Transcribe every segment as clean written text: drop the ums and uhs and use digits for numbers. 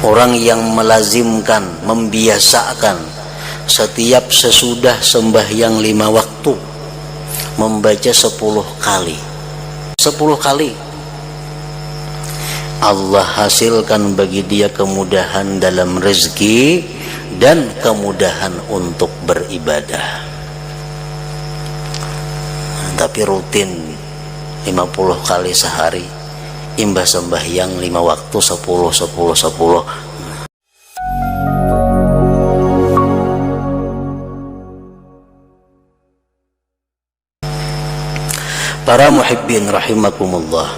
Orang yang melazimkan, membiasakan setiap sesudah sembahyang 5 waktu membaca 10 kali. 10 kali Allah hasilkan bagi dia kemudahan dalam rezeki dan kemudahan untuk beribadah. Tapi rutin 50 kali sehari, imbas sembahyang 5 waktu 10. Para muhibbin rahimakumullah,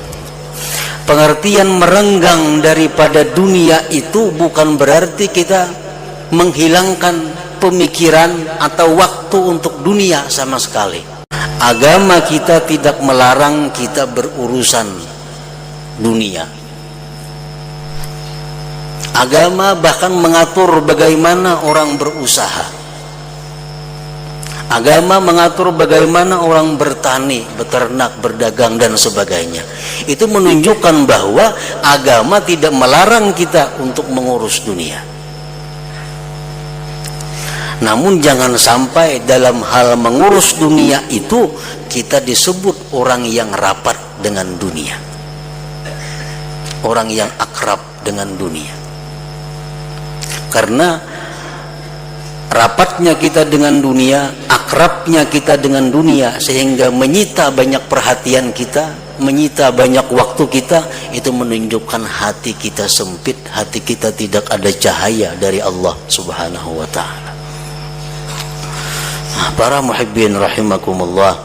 pengertian merenggang daripada dunia itu bukan berarti kita menghilangkan pemikiran atau waktu untuk dunia sama sekali. Agama kita tidak melarang kita berurusan dunia. Agama bahkan mengatur bagaimana orang berusaha. Agama mengatur bagaimana orang bertani, beternak, berdagang dan sebagainya. Itu menunjukkan bahwa agama tidak melarang kita untuk mengurus dunia. Namun jangan sampai dalam hal mengurus dunia itu kita disebut orang yang rapat dengan dunia, orang yang akrab dengan dunia. Karena rapatnya kita dengan dunia, akrabnya kita dengan dunia, sehingga menyita banyak perhatian kita, menyita banyak waktu kita, itu menunjukkan hati kita sempit, hati kita tidak ada cahaya dari Allah Subhanahu wa ta'ala. Para muhibbin rahimakumullah,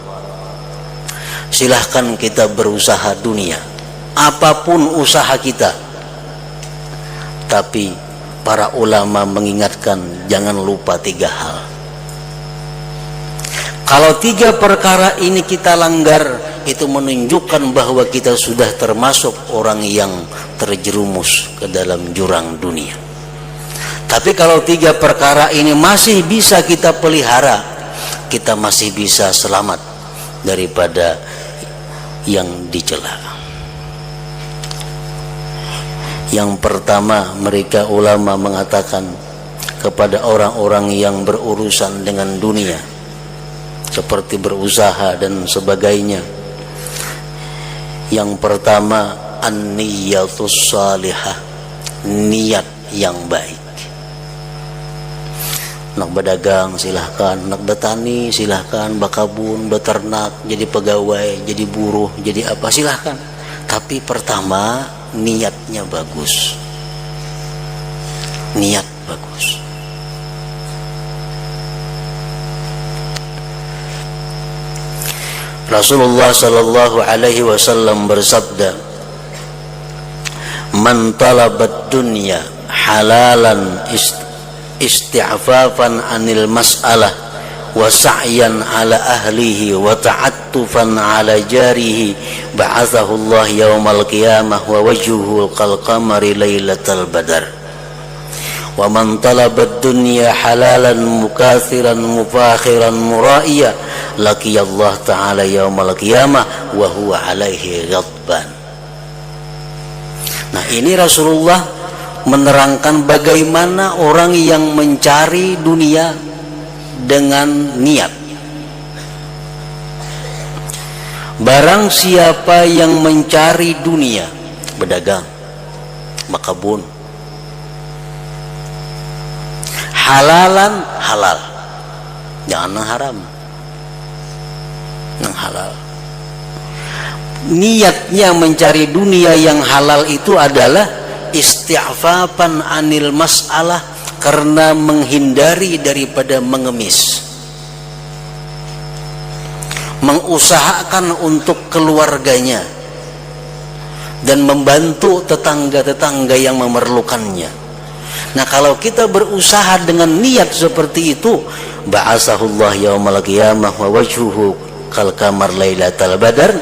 silahkan kita berusaha dunia, apapun usaha kita, tapi para ulama mengingatkan jangan lupa 3 hal. Kalau 3 perkara ini kita langgar, itu menunjukkan bahwa kita sudah termasuk orang yang terjerumus ke dalam jurang dunia. Tapi kalau 3 perkara ini masih bisa kita pelihara, kita masih bisa selamat daripada yang dicela. Yang pertama, mereka ulama mengatakan kepada orang-orang yang berurusan dengan dunia, seperti berusaha dan sebagainya. Yang pertama, an-niyatus salihah, niat yang baik. Nak berdagang silahkan, nak bertani silahkan, berkebun, beternak, jadi pegawai, jadi buruh, jadi apa silahkan. Tapi pertama, niatnya bagus. Niat bagus. Rasulullah sallallahu alaihi wasallam bersabda, "Man talabad dunya halalan isti'fafan anil mas'alah wa sa'yan ala ahlihi wa ta'attufan ala jarihi ba'athahu Allah yawmal qiyamah wa wajhuhu kal qamari lailatal badar wa man talaba ad-dunya halalan mukathiran mufakhiran mura'iya laqiya Allah ta'ala yawmal qiyamah wa huwa alaihi ghadban." Nah, ini Rasulullah menerangkan bagaimana orang yang mencari dunia dengan niat. Barang siapa yang mencari dunia, berdagang, berkebun, halalan halal, jangan yang haram, yang halal. Niatnya mencari dunia yang halal itu adalah isti'fafan anil mas'alah, karena menghindari daripada mengemis, mengusahakan untuk keluarganya dan membantu tetangga-tetangga yang memerlukannya. Nah, kalau kita berusaha dengan niat seperti itu, ba'asahullah yaumal qiyamah wa wajhuhu kal qamar lailatal badar,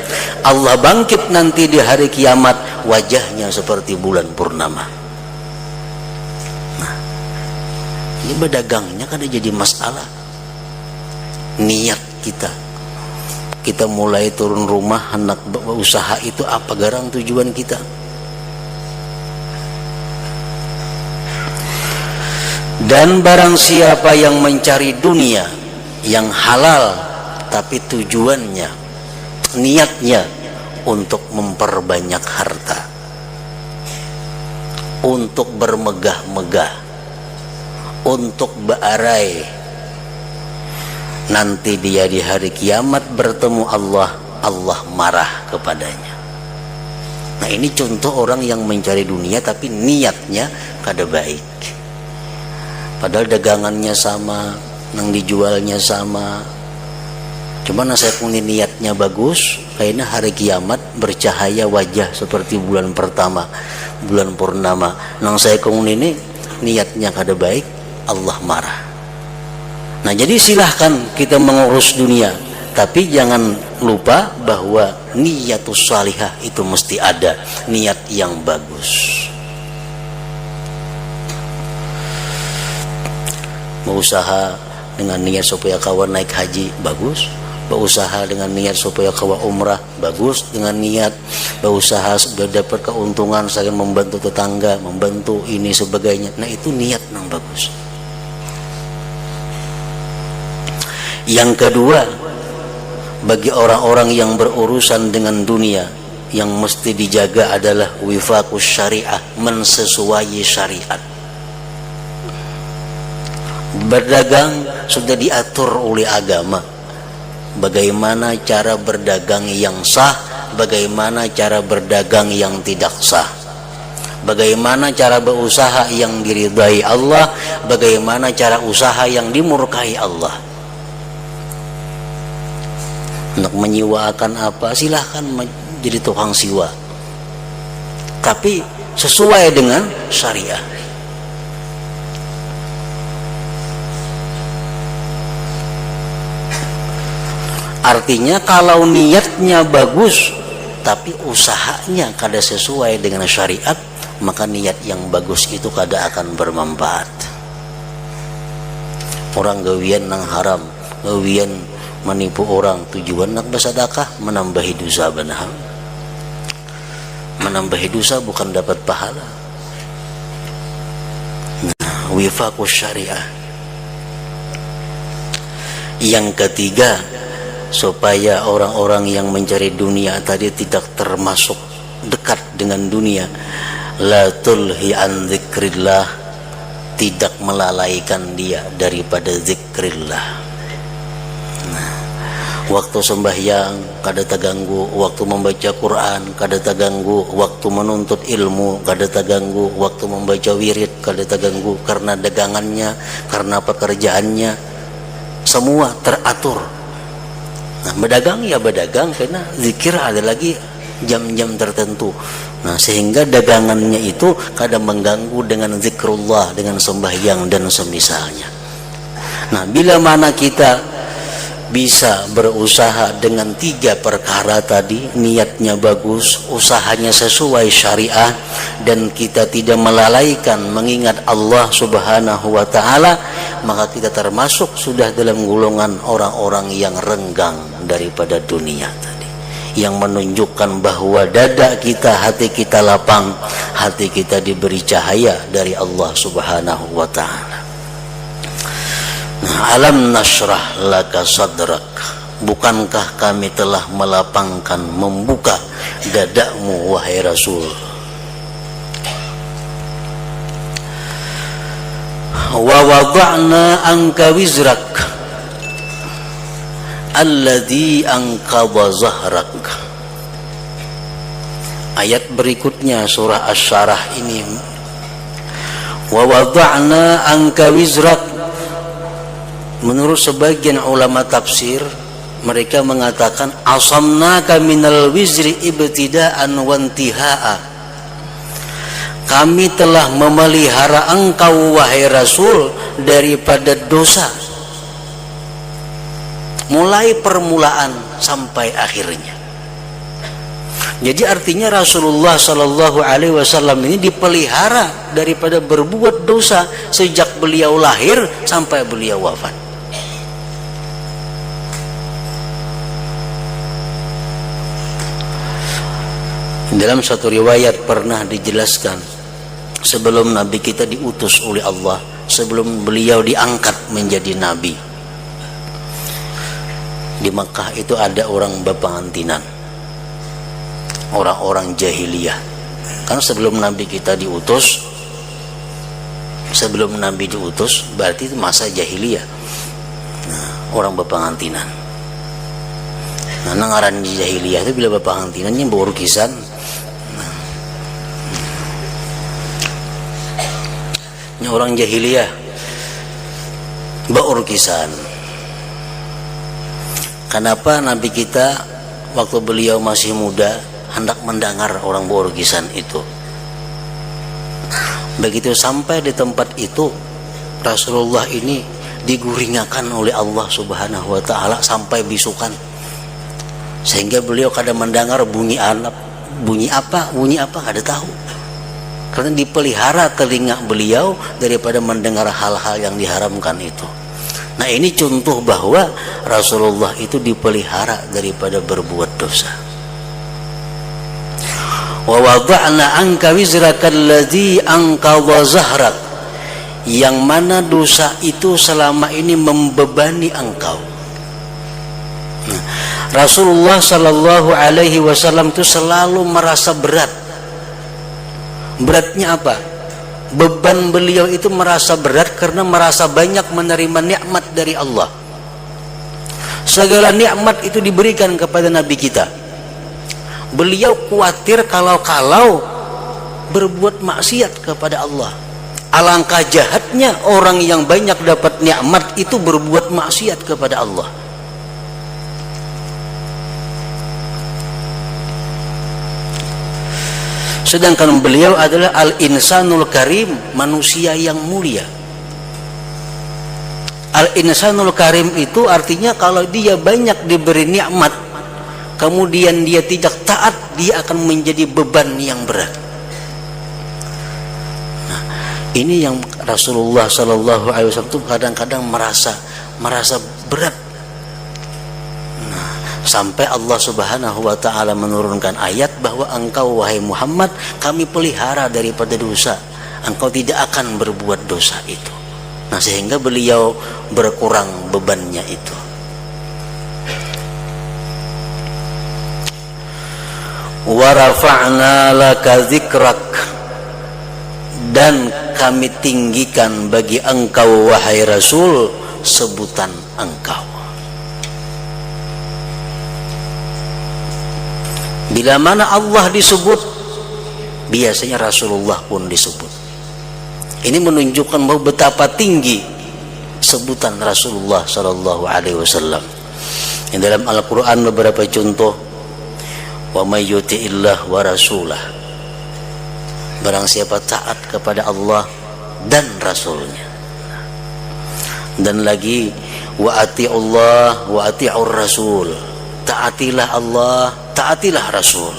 Allah bangkit nanti di hari kiamat, wajahnya seperti bulan purnama. Nah, ini berdagangnya kan jadi masalah. Niat kita mulai turun rumah, hendak usaha itu apa garang tujuan kita? Dan barang siapa yang mencari dunia yang halal tapi tujuannya, niatnya untuk memperbanyak harta, untuk bermegah-megah, untuk bearai, nanti dia di hari kiamat bertemu Allah, Allah marah kepadanya. Nah, ini contoh orang yang mencari dunia tapi niatnya kada baik. Padahal dagangannya sama, yang dijualnya sama, cuman saya punya niatnya bagus, kayaknya hari kiamat bercahaya wajah seperti bulan pertama, bulan purnama. Nang saya kemun ini niatnya kada baik, Allah marah. Nah, jadi silahkan kita mengurus dunia, tapi jangan lupa bahwa niatus salihah itu mesti ada, niat yang bagus. Berusaha dengan niat supaya kawan naik haji, bagus. Berusaha dengan niat supaya kawan umrah, bagus. Dengan niat berusaha supaya dapat keuntungan, saya membantu tetangga, membantu ini sebagainya. Nah, itu niat yang bagus. Yang kedua, bagi orang-orang yang berurusan dengan dunia, yang mesti dijaga adalah wifaqus syariah, mensesuaikan syariat. Berdagang sudah diatur oleh agama, bagaimana cara berdagang yang sah, bagaimana cara berdagang yang tidak sah, bagaimana cara berusaha yang diridai Allah, bagaimana cara usaha yang dimurkai Allah. Untuk menyiwakan apa, silahkan jadi tukang siwa, tapi sesuai dengan syariah. Artinya kalau niatnya bagus tapi usahanya kada sesuai dengan syariat, maka niat yang bagus itu kada akan bermanfaat. Orang gawian nang haram, gawian menipu orang, tujuan nak bersedekah, menambahi dosa benar. Menambahi dosa bukan dapat pahala. Nah, wifaqus syariah. Yang ketiga, supaya orang-orang yang mencari dunia tadi tidak termasuk dekat dengan dunia, la tulhi an dzikrillah, tidak melalaikan dia daripada zikrillah. Nah, waktu sembahyang kada terganggu, waktu membaca Quran kada terganggu, waktu menuntut ilmu kada terganggu, waktu membaca wirid kada terganggu, karena dagangannya, karena pekerjaannya semua teratur. Nah, berdagang ya berdagang, karena zikir ada lagi jam-jam tertentu. Nah, sehingga dagangannya itu kadang mengganggu dengan zikrullah, dengan sembahyang dan semisalnya. Nah, bila mana kita bisa berusaha dengan tiga perkara tadi, niatnya bagus, usahanya sesuai syariah, dan kita tidak melalaikan mengingat Allah subhanahu wa ta'ala, maka kita termasuk sudah dalam golongan orang-orang yang renggang daripada dunia tadi, yang menunjukkan bahwa dada kita, hati kita lapang, hati kita diberi cahaya dari Allah subhanahu wa ta'ala. Nah, alam nashrah laka sadrak, bukankah kami telah melapangkan, membuka dadamu wahai Rasul. Wa wada'na anka wizrak alladhi anqadha zahrak. Ayat berikutnya surah Asy-Syarah ini, wa wada'na anka wizrak. Menurut sebagian ulama tafsir, mereka mengatakan asamnaka minal wizri ibtida'an wa intiha'a. Kami telah memelihara engkau wahai Rasul daripada dosa, mulai permulaan sampai akhirnya. Jadi artinya Rasulullah Sallallahu Alaihi Wasallam ini dipelihara daripada berbuat dosa sejak beliau lahir sampai beliau wafat. Dalam satu riwayat pernah dijelaskan sebelum Nabi kita diutus oleh Allah, sebelum beliau diangkat menjadi Nabi. Di Makkah itu ada orang berpengantinan, orang-orang jahiliyah. Karena sebelum Nabi kita diutus, berarti itu masa jahiliyah. Nah, orang berpengantinan. Nah, ngaran di jahiliyah itu bila berpengantinannya baru kisan. Ini orang jahiliyah berurusan. Kenapa Nabi kita waktu beliau masih muda hendak mendengar orang berurusan itu? Begitu sampai di tempat itu, Rasulullah ini diguringakan oleh Allah Subhanahu wa taala sampai bisukan. Sehingga beliau kadang mendengar bunyi alap, bunyi apa kada tahu. Karena dipelihara telinga beliau daripada mendengar hal-hal yang diharamkan itu. Nah, ini contoh bahwa Rasulullah itu dipelihara daripada berbuat dosa. Wa wada'na anka wizraka allazi anqadha zahrak, yang mana dosa itu selama ini membebani engkau. Nah, Rasulullah sallallahu alaihi wasallam itu selalu merasa berat. Beratnya apa? Beban beliau itu merasa berat karena merasa banyak menerima nikmat dari Allah. Segala nikmat itu diberikan kepada Nabi kita. Beliau khawatir kalau berbuat maksiat kepada Allah. Alangkah jahatnya orang yang banyak dapat nikmat itu berbuat maksiat kepada Allah. Sedangkan beliau adalah al-insanul karim, manusia yang mulia. Al-insanul karim itu artinya kalau dia banyak diberi nikmat, kemudian dia tidak taat, dia akan menjadi beban yang berat. Nah, ini yang Rasulullah Sallallahu Alaihi Wasallam itu kadang-kadang merasa berat. Sampai Allah Subhanahu wa taala menurunkan ayat bahwa engkau wahai Muhammad kami pelihara daripada dosa. Engkau tidak akan berbuat dosa itu. Nah, sehingga beliau berkurang bebannya itu. Wa rafa'na laka dzikrak, dan kami tinggikan bagi engkau wahai Rasul sebutan engkau. Bila mana Allah disebut, biasanya Rasulullah pun disebut. Ini menunjukkan bahwa betapa tinggi sebutan Rasulullah Sallallahu Alaihi Wasallam. Yang dalam Al-Quran beberapa contoh, wa may yuti'illah wa rasulah, barang siapa taat kepada Allah dan Rasulnya. Dan lagi wa ati'ullah wa ati'ur rasul, taatilah Allah, taatilah Rasul.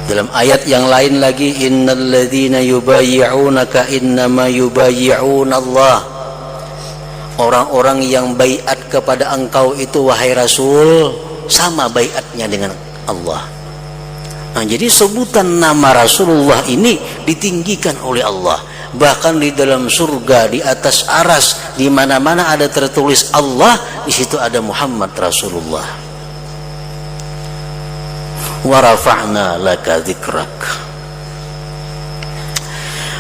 Dalam ayat yang lain lagi, innal ladzina yubayyi'unaka innama yubayyi'una Allah, orang-orang yang baiat kepada engkau itu wahai Rasul sama baiatnya dengan Allah. Nah, jadi sebutan nama Rasulullah ini ditinggikan oleh Allah. Bahkan di dalam surga, di atas aras, di mana-mana ada tertulis Allah, di situ ada Muhammad Rasulullah. Wa rafa'na laka dzikrak.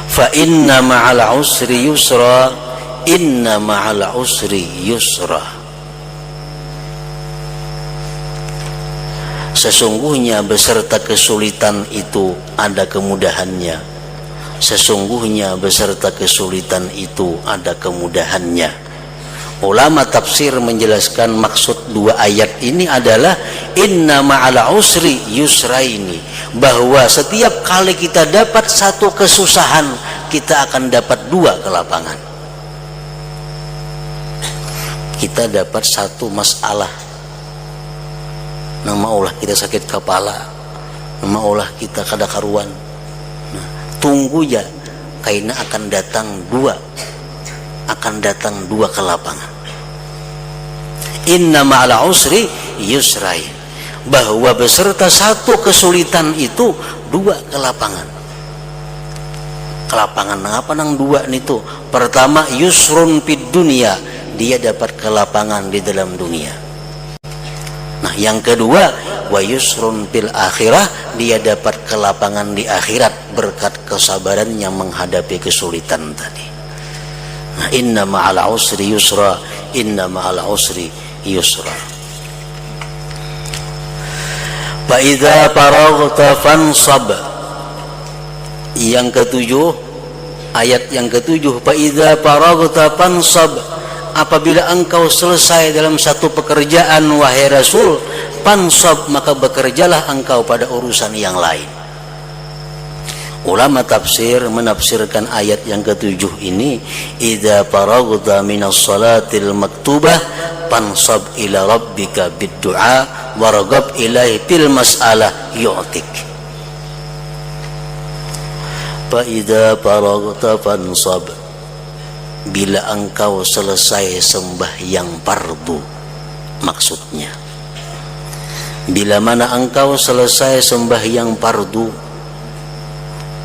Fa inna ma'al usri yusra, inna ma'al usri yusra. Sesungguhnya beserta kesulitan itu ada kemudahannya. Sesungguhnya beserta kesulitan itu ada kemudahannya. Ulama tafsir menjelaskan maksud dua ayat ini adalah inna ma'al usri yusraini, bahwa setiap kali kita dapat satu kesusahan, kita akan dapat dua kelapangan. Kita dapat satu masalah, nama Allah kita sakit kepala, nama Allah kita kada karuan, tunggu ya, karena akan datang dua kelapangan. Inna ma'al usri yusrain, bahwa beserta satu kesulitan itu dua kelapangan. Kelapangan apa nang dua itu? Pertama, yusrun fid dunia, dia dapat kelapangan di dalam dunia. Nah, yang kedua, wa yusrun fil akhirah, dia dapat kelapangan di akhirat berkat kesabarannya menghadapi kesulitan tadi. Nah, inna ma'al usri yusra, inna ma'al usri yusra. Fa idza faraghta fansab. Yang ketujuh, ayat yang ketujuh, fa idza faraghta fansab, apabila engkau selesai dalam satu pekerjaan wahai Rasul, fansab, maka bekerjalah engkau pada urusan yang lain. Ulama tafsir menafsirkan ayat yang ketujuh ini, idza faraghta minas salatil maktubah fansab ila rabbika bid-du'a warghab ilaihi fil mas'alah yu'tik. Fa idza faraghta fansab, bila engkau selesai sembahyang fardu, maksudnya bila mana engkau selesai sembahyang fardu,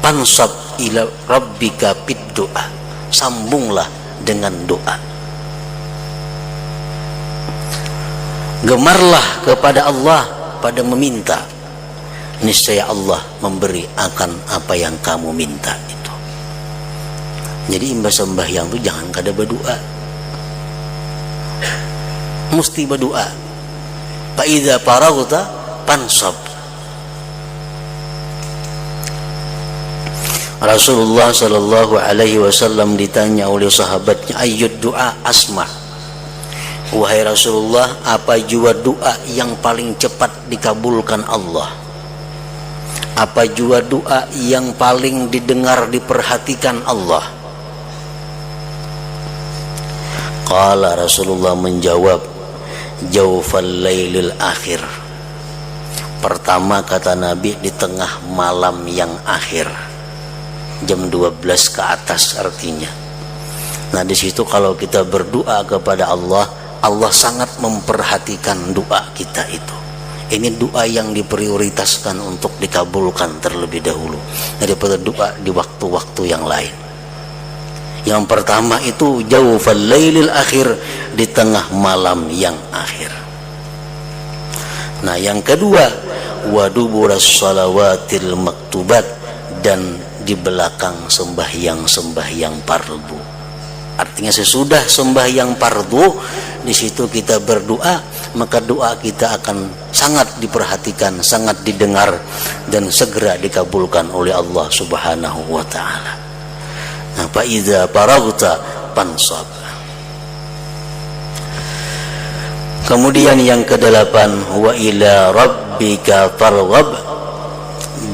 fansab ila rabbika bid-du'a, sambunglah dengan doa. Gemarlah kepada Allah pada meminta, niscaya Allah memberi akan apa yang kamu minta itu. Jadi imbas sembahyang itu jangan kada berdoa, mesti berdoa. Fa idza faraghta fansab. Rasulullah sallallahu alaihi wasallam ditanya oleh sahabatnya, ayyud du'a asma. Wahai Rasulullah, apa jua doa yang paling cepat dikabulkan Allah? Apa jua doa yang paling didengar, diperhatikan Allah? Qala, Rasulullah menjawab, jawfal lailil akhir. Pertama kata Nabi, di tengah malam yang akhir, jam 12 ke atas artinya. Nah, di situ kalau kita berdoa kepada Allah, Allah sangat memperhatikan doa kita itu. Ini doa yang diprioritaskan untuk dikabulkan terlebih dahulu daripada doa di waktu-waktu yang lain. Yang pertama itu jawfal lailil akhir, di tengah malam yang akhir. Nah, yang kedua, waduburas salawatil maktubat, dan di belakang sembahyang fardu. Artinya sesudah sembahyang fardu, di situ kita berdoa, maka doa kita akan sangat diperhatikan, sangat didengar, dan segera dikabulkan oleh Allah Subhanahu wa taala. Nah, fa idza faraghta fansab. Kemudian yang kedelapan, wa ila rabbika farghab,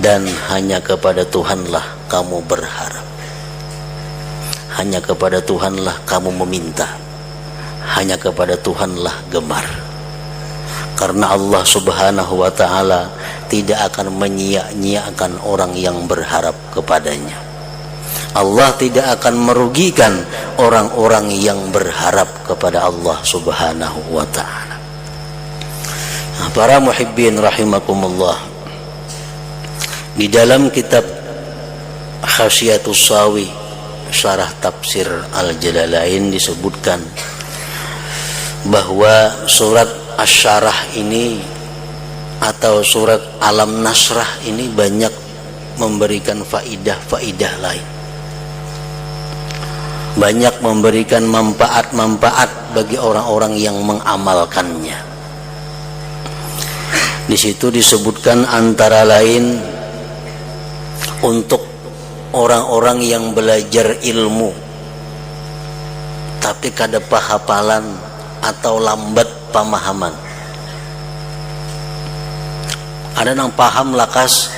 dan hanya kepada Tuhanlah kamu berharap. Hanya kepada Tuhanlah kamu meminta, hanya kepada Tuhanlah gemar. Karena Allah Subhanahu wa ta'ala tidak akan menyia-nyiakan orang yang berharap kepadanya. Allah tidak akan merugikan orang-orang yang berharap kepada Allah Subhanahu wa ta'ala. Nah, para muhibbin rahimakumullah, di dalam kitab Khasyiatus Sawi syarah tafsir Al-Jalalain disebutkan bahwa surat Asy-Syarah ini atau surat Alam Nasrah ini banyak memberikan faidah-faidah lain, banyak memberikan manfaat-manfaat bagi orang-orang yang mengamalkannya. Di situ disebutkan antara lain untuk orang-orang yang belajar ilmu tapi kada pahapalan atau lambat pemahaman. Ada yang paham lakas,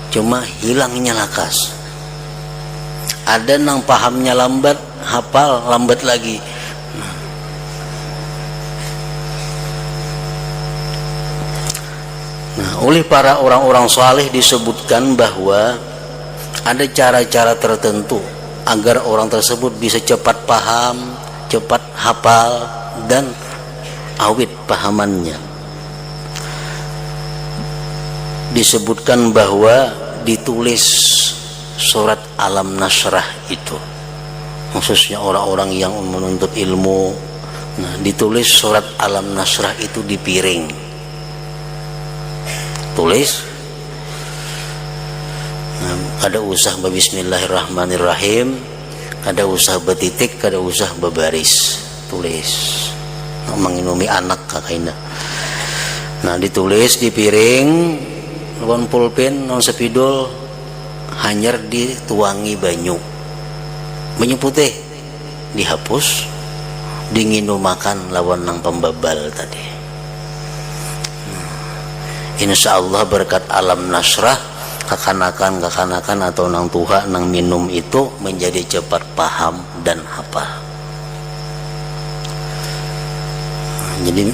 cuma hilangnya lakas. Ada yang pahamnya lambat, hafal lambat lagi. Nah, oleh para orang-orang saleh disebutkan bahwa ada cara-cara tertentu agar orang tersebut bisa cepat paham, cepat hafal, dan awit pahamannya. disebutkan bahwa ditulis surat Alam Nasrah itu, khususnya orang-orang yang menuntut ilmu. Nah, ditulis surat Alam Nasrah itu di piring, tulis. Nah, ada usah Bismillahirrahmanirrahim, ada usah betitik, ada usah babaris, tulis. Nah, menginumi anak kakaknya. Nah, ditulis di piring, lawan pulpen, non sepidol, hanyar dituangi banyu putih, dihapus, dinginumakan lawan nang pembabal tadi. Insya Allah berkat Alam Nasrah, kekanakan atau nang tuha nang minum itu menjadi cepat paham dan hafal. Jadi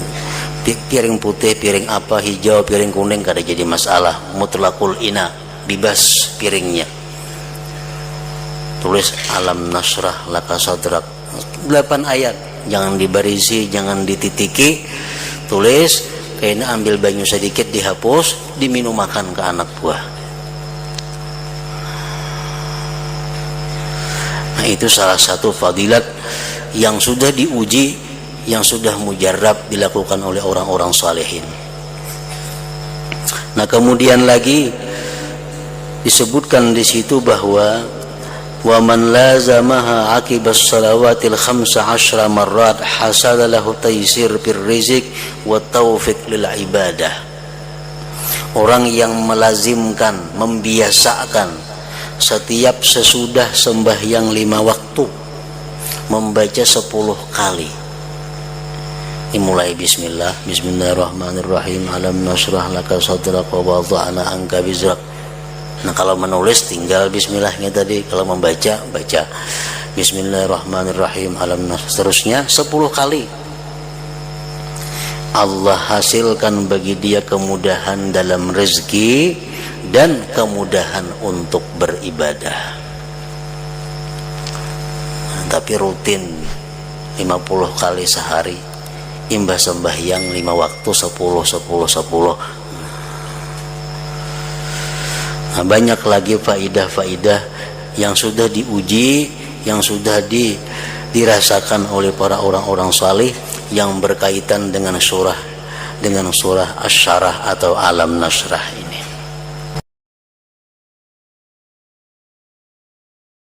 piring putih, piring apa, hijau, piring kuning kada jadi masalah. Mutlaqul ina, bebas piringnya. Tulis Alam Nasrah laka sadrak, 8 ayat, jangan dibarisi, jangan dititiki. Tulis, kayaknya ambil banyu sedikit, dihapus, diminum makan ke anak buah. Nah, itu salah satu fadilat yang sudah diuji, yang sudah mujarab dilakukan oleh orang-orang salihin. Nah, kemudian lagi disebutkan di situ bahwa wa man lazamaha aqibas salawatil 15 marrat hasala lahu taysir fir rizq wa taufiq lil ibadah. Orang yang melazimkan, membiasakan setiap sesudah sembahyang 5 waktu membaca 10 kali. Dimulai Bismillahirrahmanirrahim, Alam nasrah laka sadrak wa wada'na anka wizrak. Nah, kalau menulis tinggal bismillahnya tadi, kalau membaca baca Bismillahirrahmanirrahim, Alam nasrah, seterusnya 10 kali. Allah hasilkan bagi dia kemudahan dalam rezeki dan kemudahan untuk beribadah. Nah, tapi rutin 50 kali sehari, imbah sembahyang 5 waktu 10. Nah, banyak lagi faidah-faidah yang sudah diuji, yang sudah dirasakan oleh para orang-orang salih yang berkaitan dengan surah Asy-Syarah atau Alam Nasrah ini.